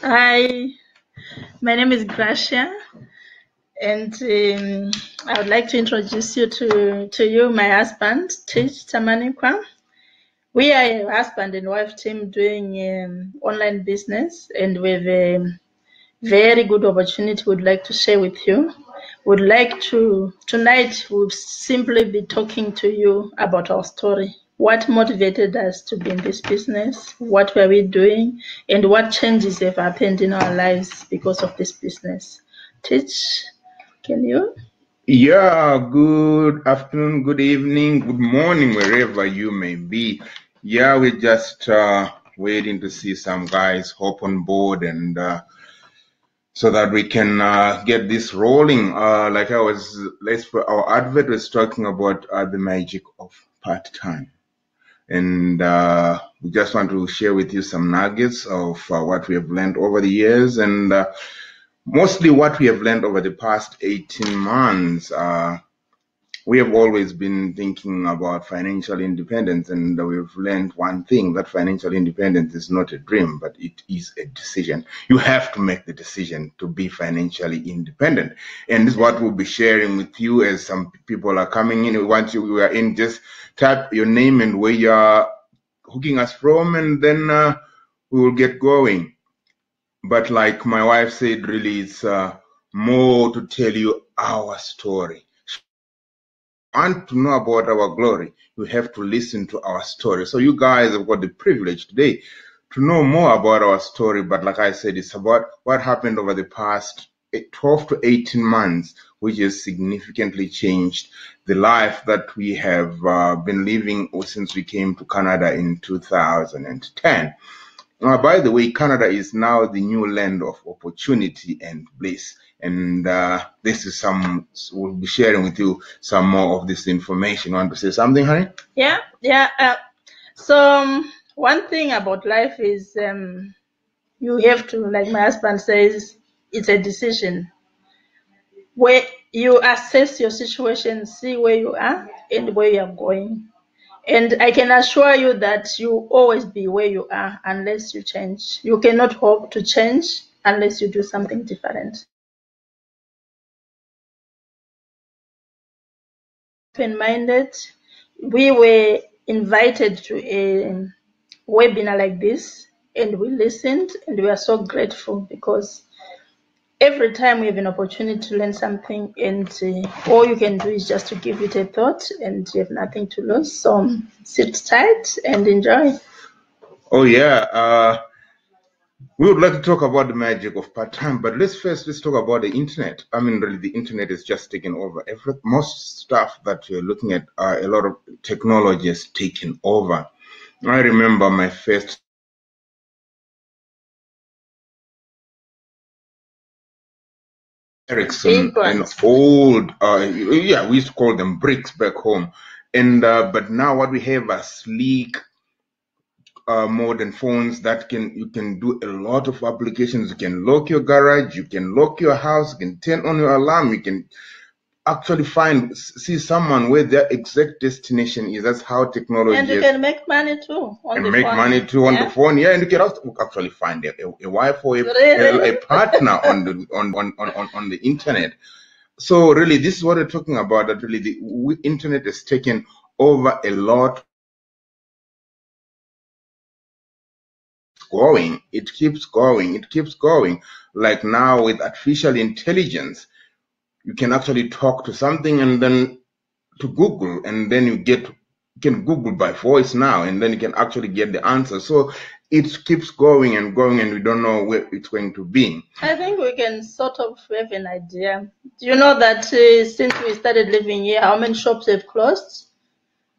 Hi, my name is Gracia, and I would like to introduce you to my husband, Tish Tamanikwa. We are a husband and wife team doing online business, and with a very good opportunity we'd like to share with you. Tonight we'll simply be talking to you about our story. What motivated us to be in this business? What were we doing? And what changes have happened in our lives because of this business? Teach, can you? Yeah, good afternoon, good evening, good morning, wherever you may be. Yeah, we're just waiting to see some guys hop on board and so that we can get this rolling. Our advert was talking about the magic of part-time. And we just want to share with you some nuggets of what we have learned over the years and mostly what we have learned over the past 18 months. We have always been thinking about financial independence, and we've learned one thing, that financial independence is not a dream, but it is a decision. You have to make the decision to be financially independent. And this is what we'll be sharing with you as some people are coming in. Once you are in, just type your name and where you are hooking us from, and then we will get going. But like my wife said, really, it's more to tell you our story. Want to know about our glory, you have to listen to our story. So you guys have got the privilege today to know more about our story. But like I said, it's about what happened over the past 12 to 18 months, which has significantly changed the life that we have been living since we came to Canada in 2010. By the way, Canada is now the new land of opportunity and bliss. And this is we'll be sharing with you some more of this information. You want to say something, honey? Yeah. So one thing about life is you have to, like my husband says, it's a decision where you assess your situation, see where you are and where you are going. And I can assure you that you always be where you are unless you change. You cannot hope to change unless you do something different. Open-minded, we were invited to a webinar like this, and we listened, and we are so grateful because every time we have an opportunity to learn something, and all you can do is just to give it a thought, and you have nothing to lose. So sit tight and enjoy. Oh yeah, we would like to talk about the magic of part-time, but let's talk about the internet. I mean, really, the internet is just taken over. Most stuff that you're looking at, a lot of technology has taken over. I remember my first Ericsson, an old, we used to call them bricks back home. And but now what we have are sleek, modern phones that you can do a lot of applications. You can lock your garage, you can lock your house, you can turn on your alarm, you can actually see someone where their exact destination is. That's how technology And you can make money too on the phone. On the phone, yeah, and you can also actually find a wife or a partner on the internet. So really, this is what we're talking about, that really the internet has taken over a lot. It keeps going. Like now with artificial intelligence, you can actually talk to something and then to Google, and then you can Google by voice now, and then you can actually get the answer. So it keeps going and going, and we don't know where it's going to be. I think we can sort of have an idea. Do you know that since we started living here, how many shops have closed?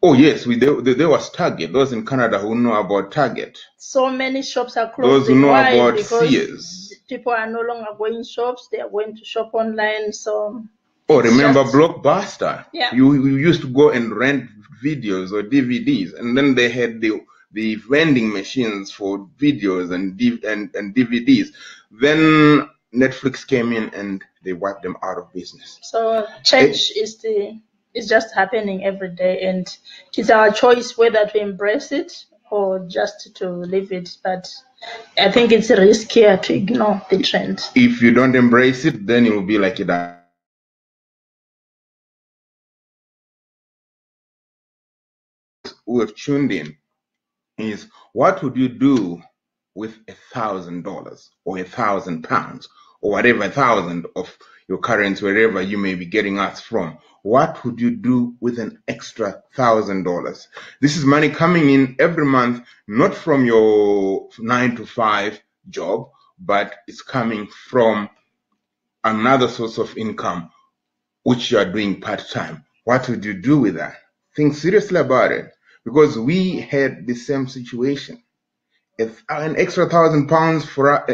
Oh yes, there was Target. Those in Canada who know about Target. So many shops are closed. Those who know about Sears. People are no longer going shops; they are going to shop online. So. Oh, remember Blockbuster? Yeah. You used to go and rent videos or DVDs, and then they had the vending machines for videos and DVDs. Then Netflix came in and they wiped them out of business. So change is just happening every day, and it's our choice whether to embrace it or just to leave it. But I think it's riskier to ignore the trend. If you don't embrace it, then it will be like it. Who have tuned in is, what would you do with $1,000 or £1,000 or whatever 1,000 of your currency, wherever you may be getting us from? What would you do with an extra $1,000? This is money coming in every month, not from your 9 to 5 job, but it's coming from another source of income, which you are doing part-time. What would you do with that? Think seriously about it, because we had the same situation. If an extra £1,000 for us,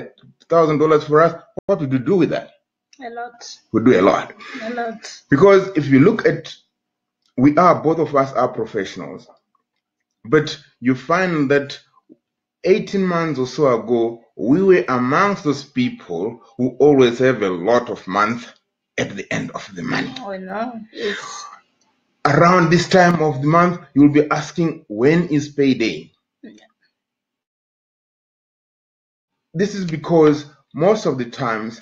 $1,000 for us, what would you do with that? A lot. We do a lot. A lot. Because if you look at, both of us are professionals, but you find that 18 months or so ago, we were amongst those people who always have a lot of month at the end of the month. Oh no. It's... Around this time of the month, you'll be asking, when is payday? Yeah. This is because most of the times,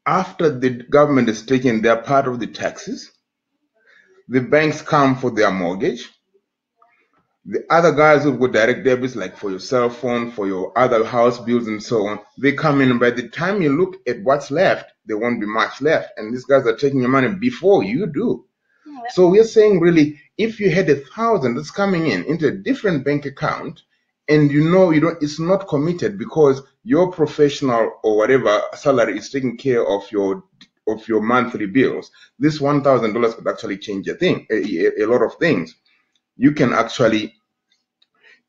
after the government has taken their part of the taxes, the banks come for their mortgage. The other guys who've got direct debits, like for your cell phone, for your other house bills and so on, they come in, and by the time you look at what's left, there won't be much left. And these guys are taking your money before you do. Yeah. So we're saying, really, if you had 1,000 that's coming in into a different bank account, and it's not committed because your professional or whatever salary is taking care of your monthly bills, this $1,000 could actually change a lot of things. You can actually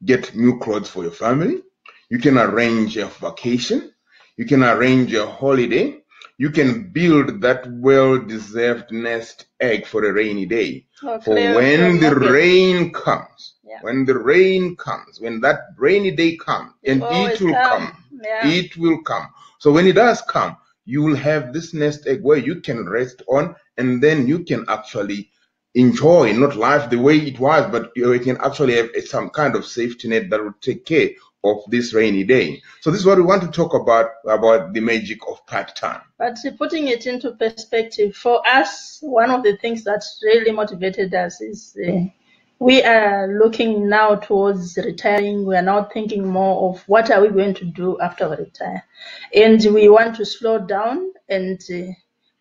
get new clothes for your family. You can arrange a vacation. You can arrange a holiday. You can build that well-deserved nest egg for a rainy day. For when the rain comes. Yeah. When the rain comes, when that rainy day comes, and it will come. Yeah. It will come. So when it does come, you will have this nest egg where you can rest on, and then you can actually enjoy not life the way it was, but you can actually have some kind of safety net that will take care of this rainy day. So this is what we want to talk about the magic of part-time. But putting it into perspective, for us, one of the things that really motivated us is we are looking now towards retiring. We are now thinking more of what are we going to do after we retire. And we want to slow down, and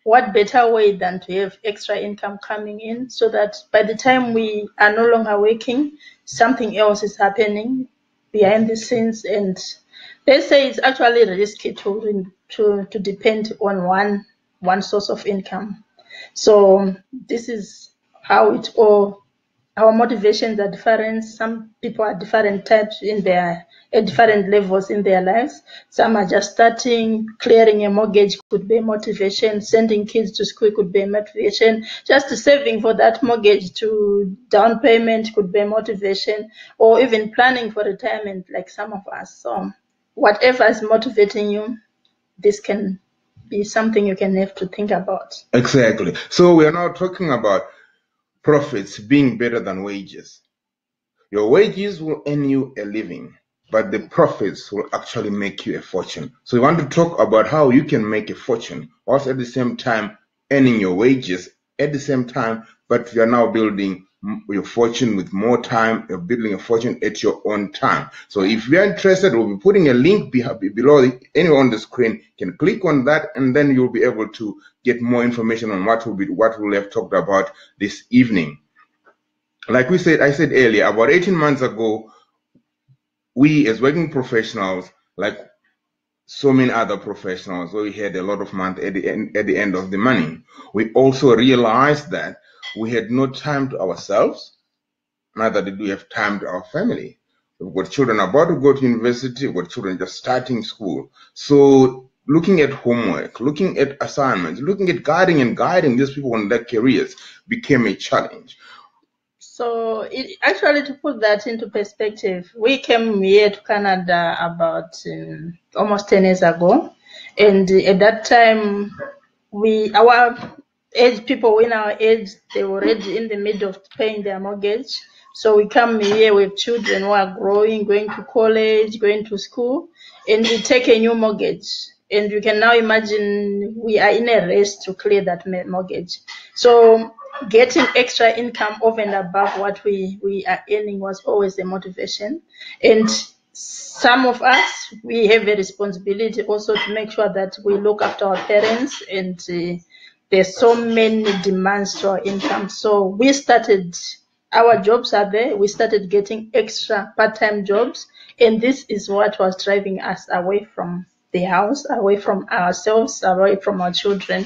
what better way than to have extra income coming in, so that by the time we are no longer working, something else is happening behind the scenes. And they say it's actually risky to depend on one source of income. So this is how it all. Our motivations are different. Some people are different types at different levels in their lives. Some are just starting. Clearing a mortgage could be motivation. Sending kids to school could be motivation. Just saving for that mortgage to down payment could be motivation, or even planning for retirement like some of us. So whatever is motivating you, this can be something you can have to think about. Exactly. So we are now talking about profits being better than wages. Your wages will earn you a living, but the profits will actually make you a fortune. So we want to talk about how you can make a fortune whilst at the same time earning your wages at the same time, but you are now building your fortune with more time. You're building a fortune at your own time. So if you're interested, we'll be putting a link below. Anyone on the screen can click on that, and then you'll be able to get more information on what we'll have talked about this evening. Like I said earlier, about 18 months ago, we as working professionals, like so many other professionals, we had a lot of money at the end of the money. We also realized that we had no time to ourselves, neither did we have time to our family. We've got children about to go to university, we've got children just starting school. So looking at homework, looking at assignments, looking at guiding these people on their careers became a challenge. So actually, to put that into perspective, we came here to Canada about almost 10 years ago. And at that time, our age, people in our age, they were already in the middle of paying their mortgage. So we come here with children who are growing, going to college, going to school, and we take a new mortgage. And you can now imagine we are in a race to clear that mortgage. So getting extra income over and above what we are earning was always a motivation. And some of us, we have a responsibility also to make sure that we look after our parents, and there's so many demands to our income. So we started, our jobs are there. We started getting extra part-time jobs, and this is what was driving us away from the house, away from ourselves, away from our children,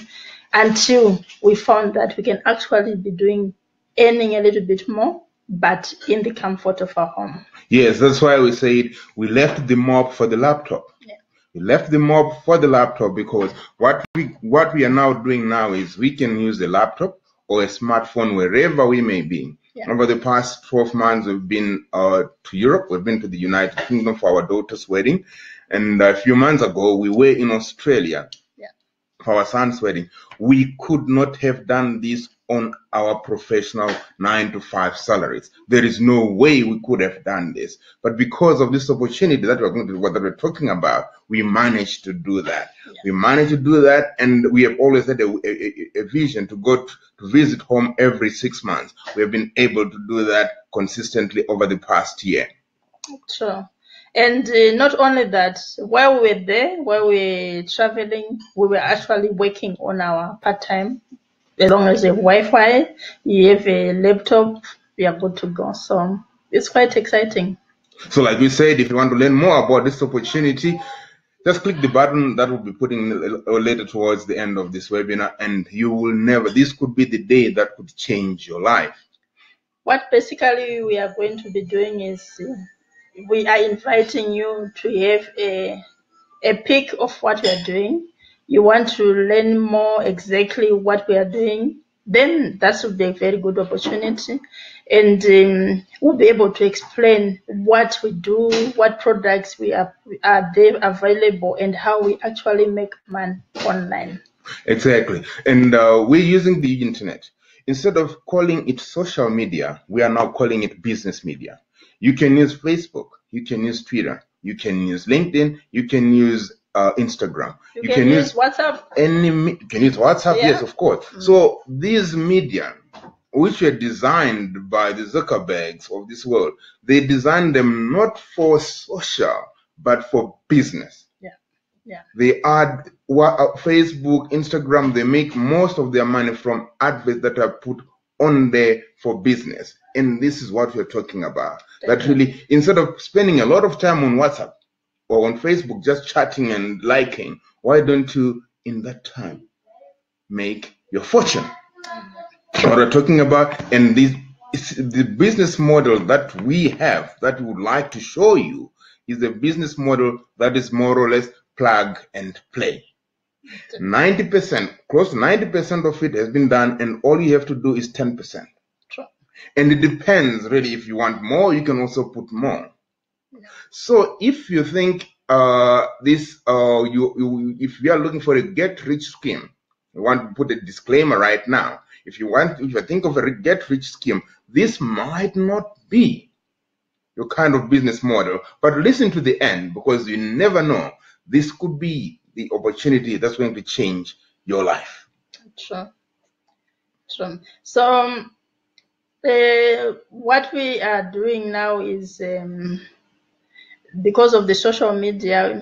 until we found that we can actually be earning a little bit more, but in the comfort of our home. Yes, that's why we said we left the mob for the laptop. Yeah. We left the mob for the laptop because what we are now doing now is we can use a laptop or a smartphone wherever we may be. Yeah. Over the past 12 months, we've been to Europe. We've been to the United Kingdom for our daughter's wedding. And a few months ago, we were in Australia for our son's wedding. We could not have done this on our professional 9-to-5 salaries. There is no way we could have done this. But because of this opportunity that we're talking about, we managed to do that. Yeah. We managed to do that, and we have always had a vision to go to visit home every 6 months. We have been able to do that consistently over the past year. Sure. And not only that, while we were there, while we were traveling, we were actually working on our part-time. As long as you have Wi-Fi, you have a laptop, we are good to go. So it's quite exciting. So like we said, if you want to learn more about this opportunity, just click the button that will be putting later towards the end of this webinar, and you will never, this could be the day that could change your life. What basically we are going to be doing is we are inviting you to have a peek of what we are doing. You want to learn more exactly what we are doing, then that would be a very good opportunity. And we'll be able to explain what we do, what products are there available, and how we actually make money online. Exactly. And we're using the internet. Instead of calling it social media, we are now calling it business media. You can use Facebook, you can use Twitter, you can use LinkedIn, you can use Instagram. You can use WhatsApp. You can use WhatsApp, Yeah. Yes, of course. So these media, which were designed by the Zuckerbergs of this world, they designed them not for social, but for business. Yeah. They add Facebook, Instagram, they make most of their money from adverts that are put on there for business. And this is what we're talking about. That really, instead of spending a lot of time on WhatsApp or on Facebook just chatting and liking, why don't you, in that time, make your fortune? What we're talking about, and this is the business model that we have, that we would like to show you, is a business model that is more or less plug and play. 90%, close to 90% of it has been done, and all you have to do is 10%. Sure. And it depends, really. If you want more, you can also put more. Yeah. So if you think if you are looking for a get-rich scheme, I want to put a disclaimer right now. If you think of a get-rich scheme, this might not be your kind of business model, but listen to the end, because you never know. This could be the opportunity that's going to change your life. Sure. So what we are doing now is, because of the social media,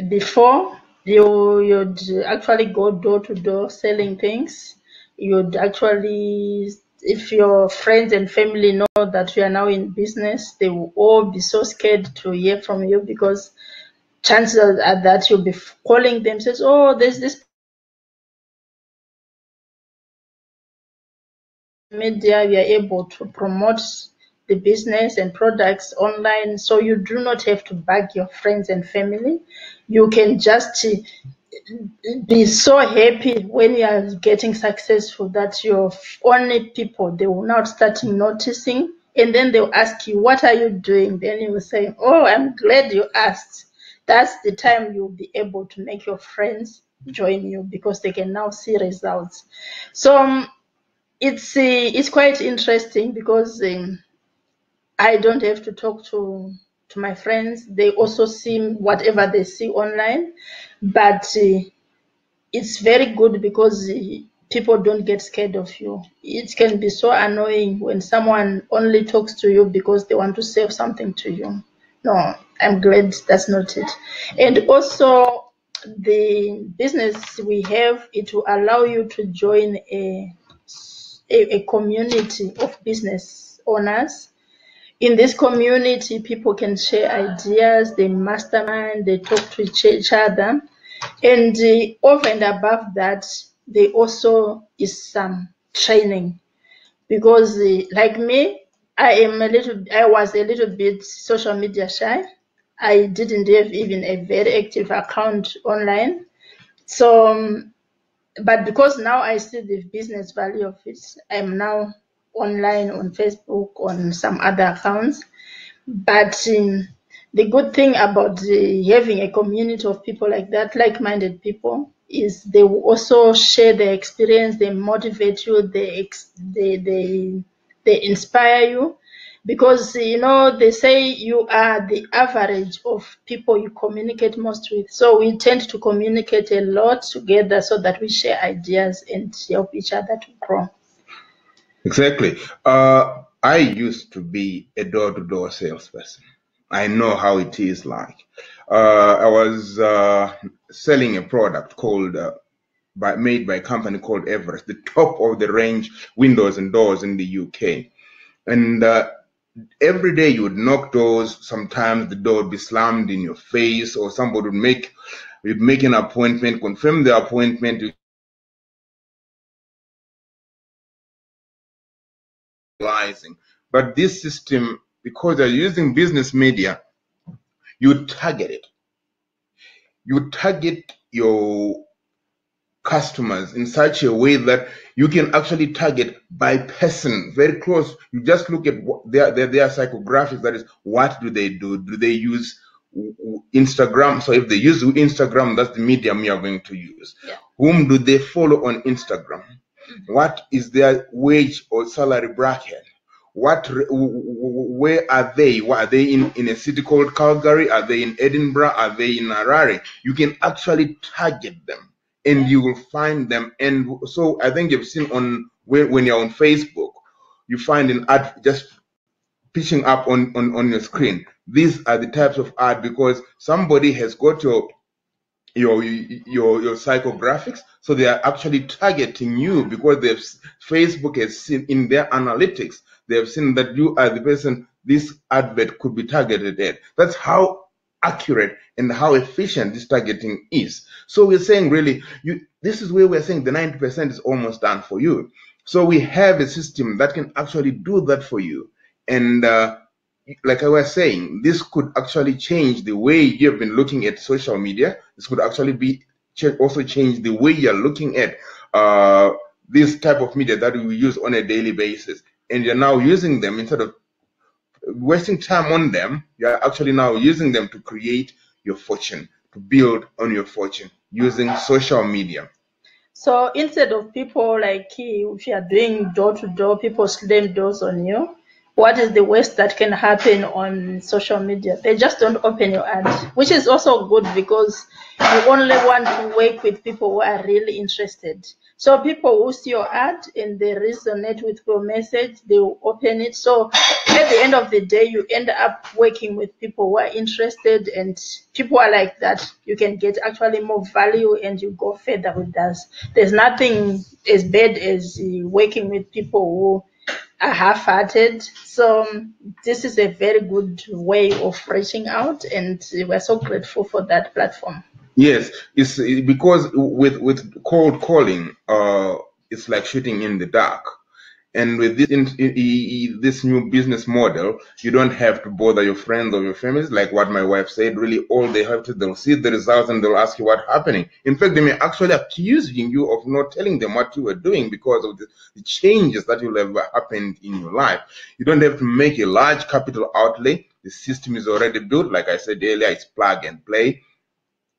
before you'd actually go door to door selling things. You'd actually, if your friends and family know that you are now in business, they will all be so scared to hear from you, because chances are that you'll be calling them, says, oh, there's this media, we are able to promote the business and products online, so you do not have to bug your friends and family. You can just be so happy when you are getting successful that your only people, they will now start noticing, and then they'll ask you, what are you doing? Then you will say, oh, I'm glad you asked. That's the time you'll be able to make your friends join you, because they can now see results. So it's quite interesting, because I don't have to talk to my friends. They also see whatever they see online, but it's very good because people don't get scared of you. It can be so annoying when someone only talks to you because they want to sell something to you. No, I'm glad that's not it. And also, the business we have, it will allow you to join a community of business owners. In this community, people can share ideas, they mastermind, they talk to each other. And over and above that, there also is some training because, like me, I was a little bit social media shy. I didn't have even a very active account online. So, but because now I see the business value of it, I'm now online on Facebook, on some other accounts. But the good thing about having a community of people like that, like-minded people, is they will also share their experience, they motivate you, they inspire you. Because, they say you are the average of people you communicate most with. So we tend to communicate a lot together so that we share ideas and help each other to grow. Exactly. I used to be a door-to-door salesperson. I know how it is like. I was selling a product called made by a company called Everest, the top of the range windows and doors in the UK. And every day you would knock doors. Sometimes the door would be slammed in your face, or somebody would make an appointment, confirm the appointment. But this system, because they're using business media, you target it. You target your customers in such a way that you can actually target by person, very close. You just look at their psychographics. That is, what do they do? Do they use Instagram? So if they use Instagram, that's the medium you are going to use. Yeah. Whom do they follow on Instagram? What is their wage or salary bracket? Where are they? Are they in a city called Calgary? Are they in Edinburgh? Are they in Harare? You can actually target them and you will find them. And so I think you've seen when you're on Facebook, you find an ad just pitching up on your screen. These are the types of ad because somebody has got your psychographics, so they are actually targeting you because Facebook has seen in their analytics, they have seen that you are the person this advert could be targeted at. That's how accurate and how efficient this targeting is. So we're saying really, this is where we're saying the 90% is almost done for you. So we have a system that can actually do that for you. And like I was saying, this could actually change the way you've been looking at social media. This could actually also change the way you're looking at this type of media that we use on a daily basis. And you're now using them instead of wasting time on them. You're actually now using them to create your fortune, to build on your fortune using social media. So instead of people like if you are doing door-to-door, people slam doors on you, what is the worst that can happen on social media? They just don't open your ad, which is also good because you only want to work with people who are really interested. So people who see your ad and they resonate with your message, they will open it. So at the end of the day, you end up working with people who are interested, and people are like that. You can get actually more value and you go further with us. There's nothing as bad as working with people who are half-hearted. So this is a very good way of reaching out, and we're so grateful for that platform. Yes, it's because with cold calling, it's like shooting in the dark. And with this new business model, you don't have to bother your friends or your families. Like what my wife said, really all they have to, they'll see the results and they'll ask you what's happening. In fact, they may actually accuse you of not telling them what you were doing because of the changes that will have happened in your life. You don't have to make a large capital outlay. The system is already built. Like I said earlier, it's plug and play.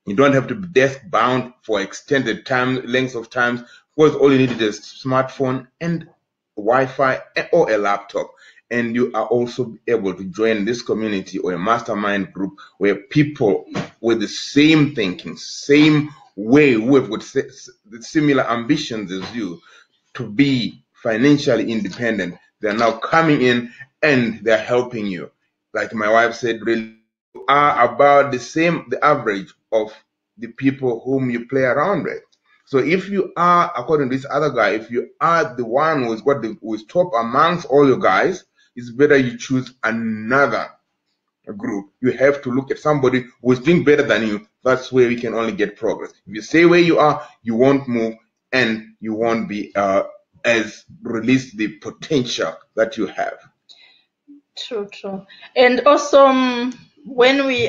You don't have to be desk bound for extended lengths of times, because all you need is a smartphone and Wi-Fi or a laptop. and you are also able to join this community or a mastermind group where people with the same thinking, same way, who have got similar ambitions as you to be financially independent, they're now coming in and they're helping you. Like my wife said, really are about the average of the people whom you play around with. So if you are, according to this other guy, if you are the one who is top amongst all your guys, it's better you choose another group. You have to look at somebody who is doing better than you. That's where you can only get progress. If you stay where you are, you won't move and you won't be as release the potential that you have. True. And also, when we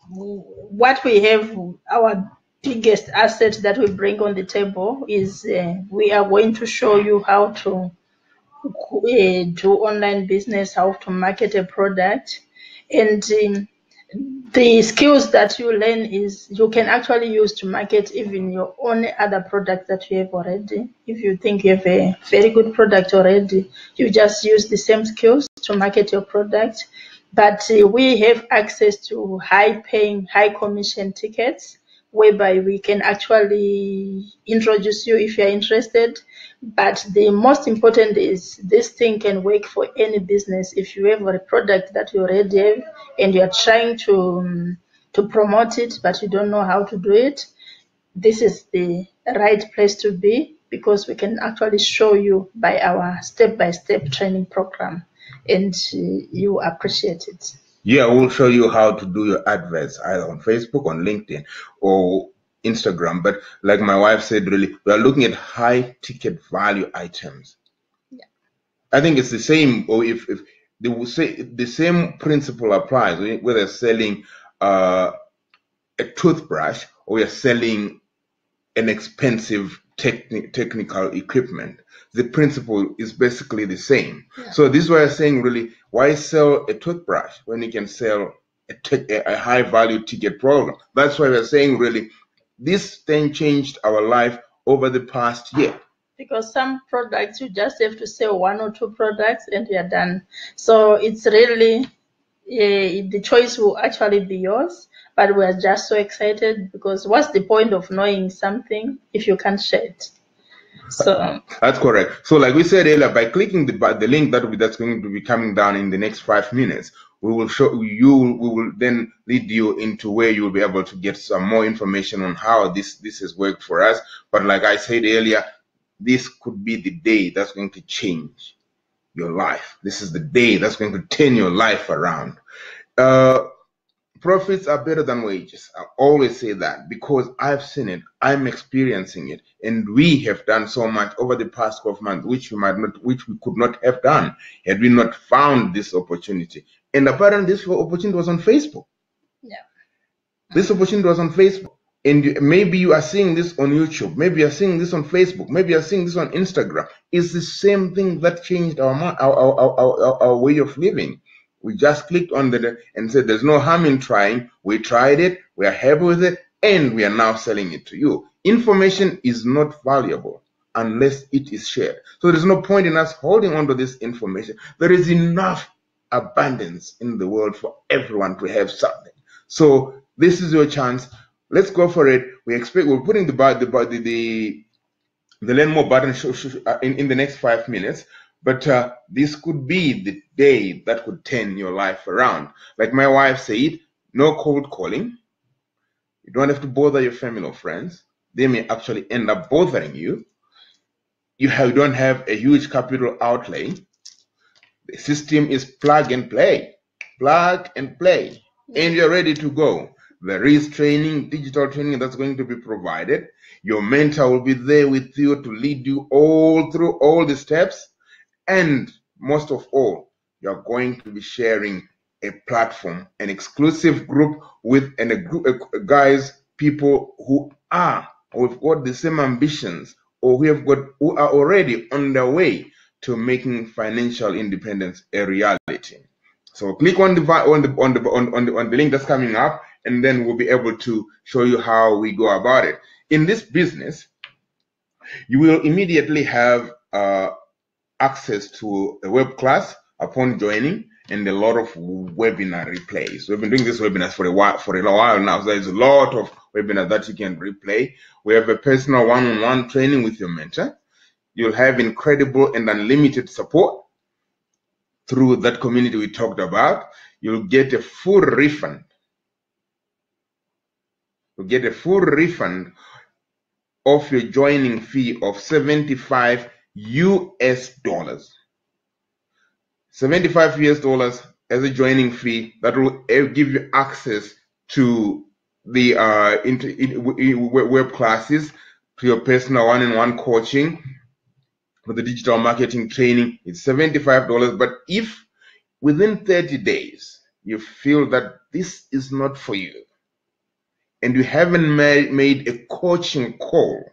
what we have, our biggest asset that we bring on the table is we are going to show you how to do online business, how to market a product, and the skills that you learn is you can actually use to market even your own other product that you have already. If you think you have a very good product already, you just use the same skills to market your product. But we have access to high-paying, high-commission tickets whereby we can actually introduce you if you're interested. But the most important is this thing can work for any business. If you have a product that you already have and you're trying to promote it, but you don't know how to do it, this is the right place to be, because we can actually show you by our step-by-step training program, and you appreciate it. Yeah, we'll show you how to do your adverts either on Facebook, on LinkedIn, or Instagram. But like my wife said, really, we are looking at high ticket value items. Yeah. I think it's the same, or if they will say the same principle applies, whether selling a toothbrush or you're selling an expensive technical equipment. The principle is basically the same. Yeah. So this is why I'm saying, really, why sell a toothbrush when you can sell a high value ticket program? That's why we're saying, really, this thing changed our life over the past year. Because some products you just have to sell 1 or 2 products and you're done. So it's really the choice will actually be yours. But we're just so excited, because what's the point of knowing something if you can't share it? So that's correct. So like we said earlier, by clicking the link that's going to be coming down in the next 5 minutes, we will show you, we will then lead you into where you will be able to get some more information on how this has worked for us. But like I said earlier, this could be the day that's going to change your life. This is the day that's going to turn your life around. Profits are better than wages. I always say that because I've seen it, I'm experiencing it, and we have done so much over the past 12 months, which we could not have done had we not found this opportunity. And apparently, this opportunity was on Facebook. Yeah. This opportunity was on Facebook. And maybe you are seeing this on YouTube. Maybe you're seeing this on Facebook. Maybe you're seeing this on Instagram. It's the same thing that changed our way of living. We just clicked on it and said, there's no harm in trying. We tried it. We are happy with it. And we are now selling it to you. Information is not valuable unless it is shared. So there's no point in us holding on to this information. There is enough abundance in the world for everyone to have something. So this is your chance. Let's go for it. We're putting the learn more button in the next 5 minutes. But this could be the day that could turn your life around. Like my wife said, no cold calling. You don't have to bother your family or friends. They may actually end up bothering you. You don't have a huge capital outlay. The system is plug and play. Plug and play. And you're ready to go. There is training, digital training that's going to be provided. Your mentor will be there with you to lead you all through all the steps. And most of all, you're going to be sharing a platform, an exclusive group with a group of guys, people who've got the same ambitions or who are already on their way to making financial independence a reality. So click on the link that's coming up, and then we'll be able to show you how we go about it. In this business, you will immediately have access to a web class upon joining, and a lot of webinar replays. We've been doing these webinars for a while now. So there's a lot of webinars that you can replay. We have a personal one-on-one training with your mentor. You'll have incredible and unlimited support through that community we talked about. You'll get a full refund. You'll get a full refund of your joining fee of $75 US. $75 US as a joining fee that will give you access to the web classes, to your personal one-on-one coaching, for the digital marketing training. It's $75. But if within 30 days you feel that this is not for you and you haven't made a coaching call,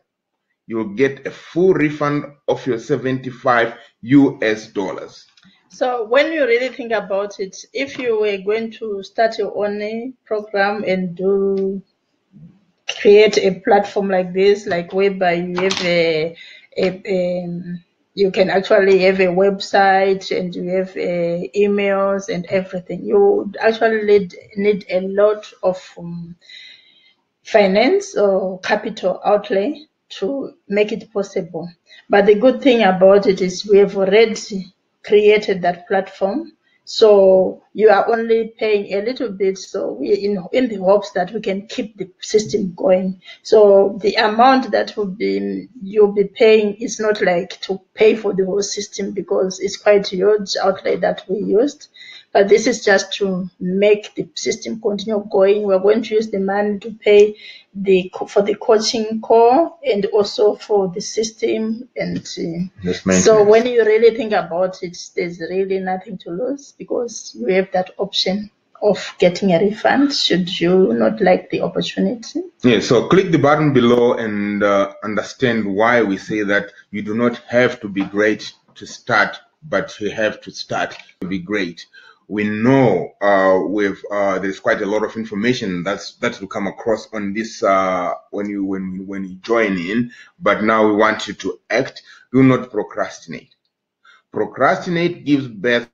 you'll get a full refund of your $75 US. So when you really think about it, if you were going to start your own program and create a platform like this, like whereby you have you can actually have a website and you have emails and everything, you would actually need a lot of finance or capital outlay to make it possible. But the good thing about it is we have already created that platform. So you are only paying a little bit. So we in the hopes that we can keep the system going. So the amount that you'll be paying is not like to pay for the whole system, because it's quite a huge outlay that we used. But this is just to make the system continue going. We're going to use the money to pay for the coaching core and also for the system. And so when you really think about it, there's really nothing to lose, because you have that option of getting a refund should you not like the opportunity. Yeah, so click the button below and understand why we say that you do not have to be great to start, but you have to start to be great. We know there's quite a lot of information that will come across on this when you join in, but now we want you to act. Do not procrastinate. Procrastinate gives birth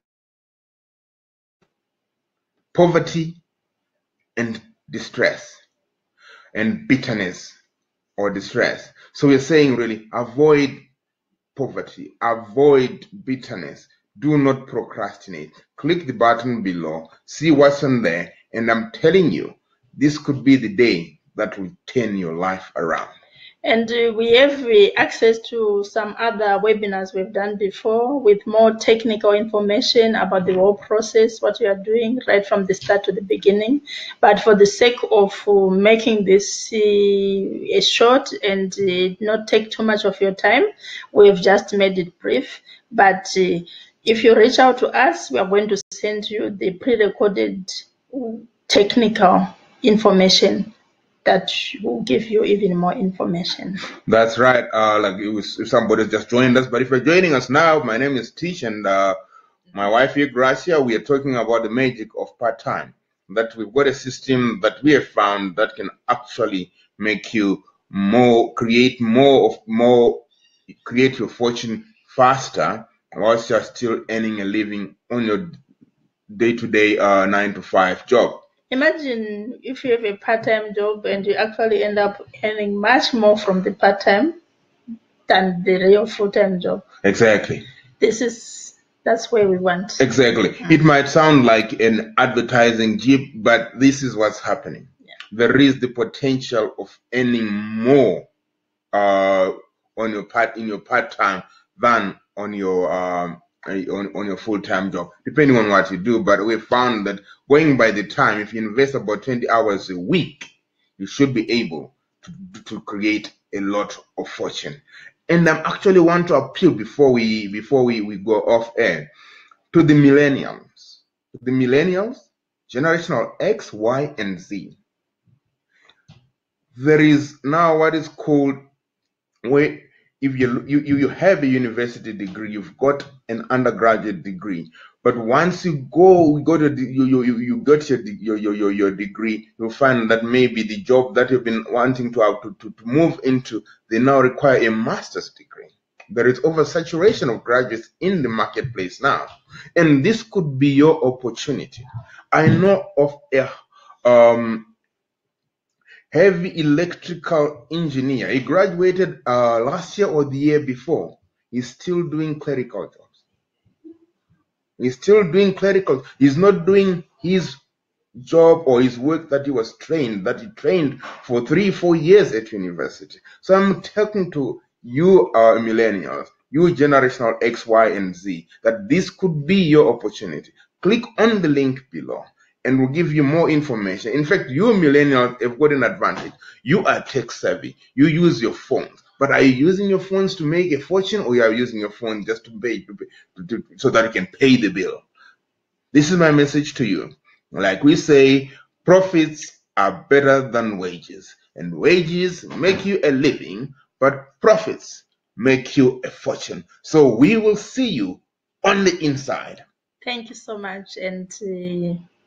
poverty and distress and bitterness or distress. So we're saying really avoid poverty, avoid bitterness. Do not procrastinate. Click the button below, see what's on there, and I'm telling you, this could be the day that will turn your life around. And we have access to some other webinars we've done before with more technical information about the whole process, what you are doing right from the start to the beginning. But for the sake of making this a short and not take too much of your time, we've just made it brief. But if you reach out to us, we are going to send you the pre-recorded technical information that will give you even more information. That's right. Like if somebody just joined us, but if you're joining us now, my name is Tish, and my wife here, Gracia. We are talking about the magic of part-time. That we've got a system that we have found that can actually make you create your fortune faster, whilst you're still earning a living on your day-to-day 9-to-5 job. Imagine if you have a part-time job and you actually end up earning much more from the part-time than the real full-time job. Exactly. That's where we want. Exactly. It might sound like an advertising jeep, but this is what's happening. Yeah. There is the potential of earning more in your part-time than on your full-time job, depending on what you do. But we found that going by the time, if you invest about 20 hours a week, you should be able to create a lot of fortune. And I actually want to appeal before we go off air to the millennials. The millennials, generational X, Y, and Z. There is now what is called, where if you have a university degree, you've got an undergraduate degree, but once you got your degree, you'll find that maybe the job that you've been wanting to move into, they now require a master's degree. There is oversaturation of graduates in the marketplace now, and this could be your opportunity. I know of a heavy electrical engineer. He graduated last year or the year before. He's still doing clerical jobs. He's still doing clerical. He's not doing his job or his work that he trained for 3-4 years at university. So I'm talking to you millennials, you generational X, Y, and Z, that this could be your opportunity. Click on the link below and we'll give you more information. In fact, you millennials have got an advantage. You are tech savvy. You use your phones. But are you using your phones to make a fortune, or you are using your phone just to pay so that you can pay the bill? This is my message to you. Like we say, profits are better than wages, and wages make you a living, but profits make you a fortune. So we will see you on the inside. Thank you so much, and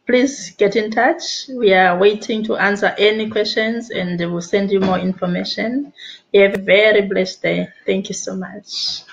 please get in touch. We are waiting to answer any questions, and we'll send you more information. You have a very blessed day. Thank you so much.